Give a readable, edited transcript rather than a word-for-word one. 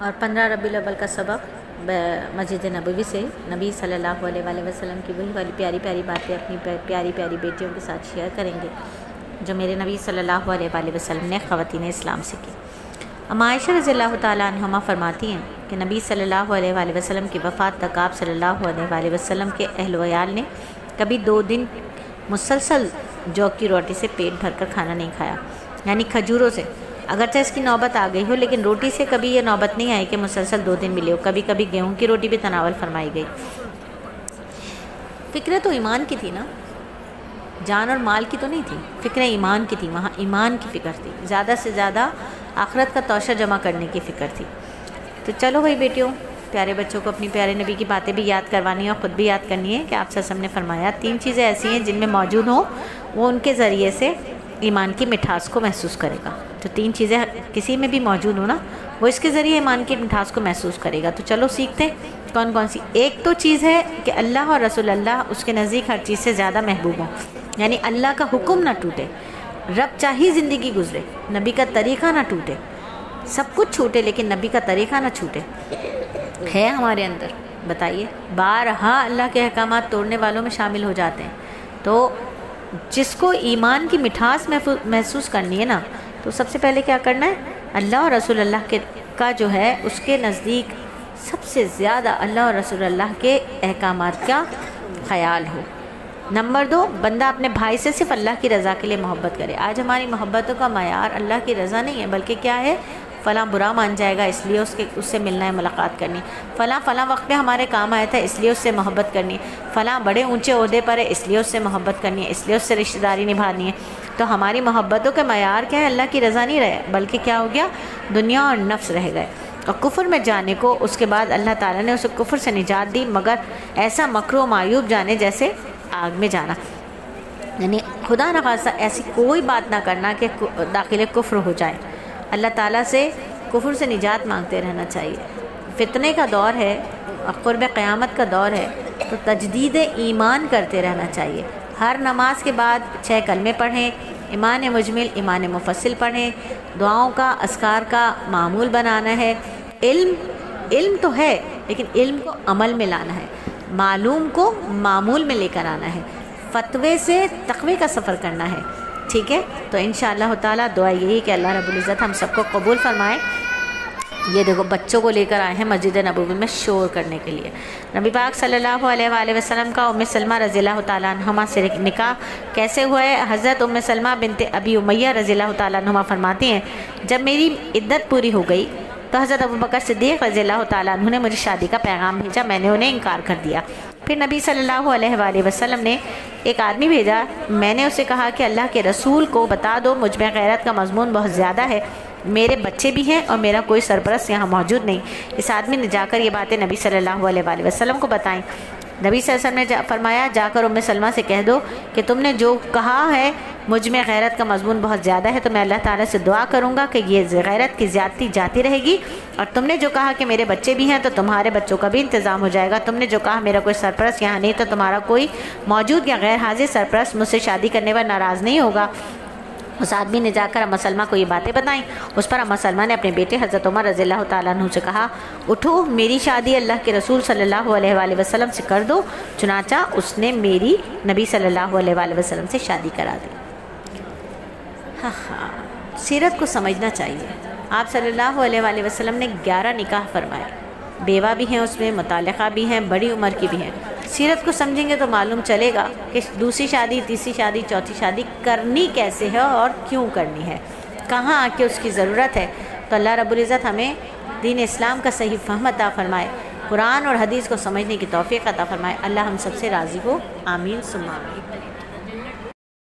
اور 15 ربیع الاول کا سبق مسجد نبوی سے نبی صلی اللہ علیہ وآلہ وسلم کی وہی والی پیاری پیاری باتیں اپنی پیاری پیاری بیٹیوں کے ساتھ شیئر کریں گے جو میرے نبی صلی اللہ علیہ وآلہ وسلم نے خواتین اسلام سے کی۔ اما عائشہ رضی اللہ تعالیٰ عنہما فرماتی ہیں کہ نبی صلی اللہ علیہ وآلہ وسلم کی وفات تک آپ صلی اللہ علیہ وآلہ وسلم کے اہل ویال نے کبھی 2 دن مسلسل جو کی روٹی سے پیٹ بھر کر کھانا نہیں کھایا، یعنی کھجوروں سے۔ اگرچہ اس کی نوبت آ گئی ہو لیکن روٹی سے کبھی یہ نوبت نہیں آئی کہ مسلسل 2 دن ملے ہو۔ کبھی کبھی گیہوں کی روٹی بھی تناول فرمائی گئی۔ فکر تو ایمان کی تھی نا، جان اور مال کی تو نہیں تھی، فکر ایمان کی تھی، وہاں ایمان کی فکر تھی، زیادہ سے زیادہ آخرت کا توشہ جمع کرنے کی فکر تھی۔ تو چلو بھائی بیٹیوں، پیارے بچوں کو اپنی پیارے نبی کی باتیں بھی یاد کروانی ہے اور خود بھی یاد کرنی ہے کہ آپ وسلم نے فرمایا 3 چیزیں ایسی ہیں جن میں موجود ہوں وہ ان کے ذریعے سے ایمان کی مٹھاس کو محسوس کرے گا۔ تو 3 چیزیں کسی میں بھی موجود ہوں نا، وہ اس کے ذریعے ایمان کی مٹھاس کو محسوس کرے گا۔ تو چلو سیکھتے ہیں کون کون سی۔ ایک تو چیز ہے کہ اللہ اور رسول اللہ اس کے نزدیک ہر چیز سے زیادہ محبوب ہوں، یعنی اللہ کا حکم نہ ٹوٹے، رب چاہی زندگی گزرے، نبی کا طریقہ نہ ٹوٹے، سب کچھ چھوٹے لیکن نبی کا طریقہ نہ چھوٹے۔ ہے ہمارے اندر؟ بتائیے، بارہا اللہ کے احکامات توڑنے والوں میں شامل ہو جاتے ہیں۔ تو جس کو ایمان کی مٹھاس محسوس کرنی ہے نا، تو سب سے پہلے کیا کرنا ہے؟ اللہ اور رسول اللہ کا جو ہے اس کے نزدیک سب سے زیادہ اللہ اور رسول اللہ کے احکامات کا خیال ہو۔ نمبر 2، بندہ اپنے بھائی سے صرف اللہ کی رضا کے لیے محبت کرے۔ آج ہماری محبتوں کا معیار اللہ کی رضا نہیں ہے، بلکہ کیا ہے؟ فلاں برا مان جائے گا اس لیے اس سے ملنا ہے، ملاقات کرنی، فلاں وقت پہ ہمارے کام آیا تھا اس لیے اس سے محبت کرنی، فلاں بڑے اونچے عہدے پر ہے اس لیے اس سے محبت کرنی ہے، اس لیے اس سے رشتہ داری نبھانی ہے۔ تو ہماری محبتوں کا معیار کیا ہے؟ اللہ کی رضا نہیں رہے، بلکہ کیا ہو گیا؟ دنیا اور نفس رہ گئے۔ اور کفر میں جانے کو اس کے بعد اللہ تعالیٰ نے اسے کفر سے نجات دی، مگر ایسا مکر و معیوب جانے جیسے آگ میں جانا، یعنی خدا نخواستہ ایسی کوئی بات نہ کرنا کہ داخل کفر ہو جائے۔ اللہ تعالیٰ سے کفر سے نجات مانگتے رہنا چاہیے۔ فتنے کا دور ہے اور قرب قیامت کا دور ہے، تو تجدید ایمان کرتے رہنا چاہیے۔ ہر نماز کے بعد 6 کلمے پڑھیں، ایمان مجمل ایمان مفصل پڑھیں، دعاؤں کا اذکار کا معمول بنانا ہے۔ علم تو ہے لیکن علم کو عمل میں لانا ہے، معلوم کو معمول میں لے کر آنا ہے، فتوے سے تقوی کا سفر کرنا ہے، ٹھیک ہے؟ تو انشاءاللہ تعالیٰ دعا یہی کہ اللہ رب العزت ہم سب کو قبول فرمائے۔ یہ دیکھو بچوں کو لے کر آئے ہیں مسجد نبوی میں شور کرنے کے لیے۔ نبی پاک صلی اللہ علیہ وآلہ وسلم کا ام سلمہ رضی اللہ تعالیٰ عنہما سے نکاح کیسے ہوا ہے؟ حضرت ام سلمہ بنت ابی امیہ رضی اللہ تعالیٰ عنہما فرماتی ہیں جب میری عدت پوری ہو گئی تو حضرت ابوبکر صدیق رضی اللہ تعالیٰ عنہ نے مجھے شادی کا پیغام بھیجا، میں نے انہیں انکار کر دیا۔ پھر نبی صلی اللہ علیہ وآلہ وسلم نے ایک آدمی بھیجا، میں نے اسے کہا کہ اللہ کے رسول کو بتا دو مجھ میں غیرت کا مضمون بہت زیادہ ہے، میرے بچے بھی ہیں اور میرا کوئی سرپرست یہاں موجود نہیں۔ اس آدمی نے جا کر یہ باتیں نبی صلی اللہ علیہ وآلہ وسلم کو بتائیں۔ نبی صلی اللہ علیہ وسلم نے فرمایا جا کر ام سلمہ سے کہہ دو کہ تم نے جو کہا ہے مجھ میں غیرت کا مضمون بہت زیادہ ہے، تو میں اللہ تعالیٰ سے دعا کروں گا کہ یہ غیرت کی زیادتی جاتی رہے گی، اور تم نے جو کہا کہ میرے بچے بھی ہیں تو تمہارے بچوں کا بھی انتظام ہو جائے گا، تم نے جو کہا میرا کوئی سرپرست یہاں نہیں تو تمہارا کوئی موجود یا غیر حاضر سرپرست مجھ سے شادی کرنے پر ناراض نہیں ہوگا۔ اس آدمی نے جا کر ام سلمہ کو یہ باتیں بتائیں۔ اس پر ام سلمہ نے اپنے بیٹے حضرت عمر رضی اللہ تعالیٰ عنہ سے کہا اٹھو میری شادی اللہ کے رسول صلی اللہ علیہ وآلہ وسلم سے کر دو۔ چنانچہ اس نے میری نبی صلی اللہ علیہ وآلہ وسلم سے شادی کرا دی۔ ہاں، سیرت کو سمجھنا چاہیے۔ آپ صلی اللہ علیہ وآلہ وسلم نے 11 نکاح فرمائے، بیوہ بھی ہیں اس میں، مطلقہ بھی ہیں، بڑی عمر کی بھی ہیں۔ سیرت کو سمجھیں گے تو معلوم چلے گا کہ دوسری شادی، تیسری شادی، چوتھی شادی کرنی کیسے ہے اور کیوں کرنی ہے، کہاں آ کے اس کی ضرورت ہے۔ تو اللہ رب العزت ہمیں دین اسلام کا صحیح فہم عطا فرمائے، قرآن اور حدیث کو سمجھنے کی توفیق عطا فرمائے۔ اللہ ہم سب سے راضی ہو، آمین ثم آمین۔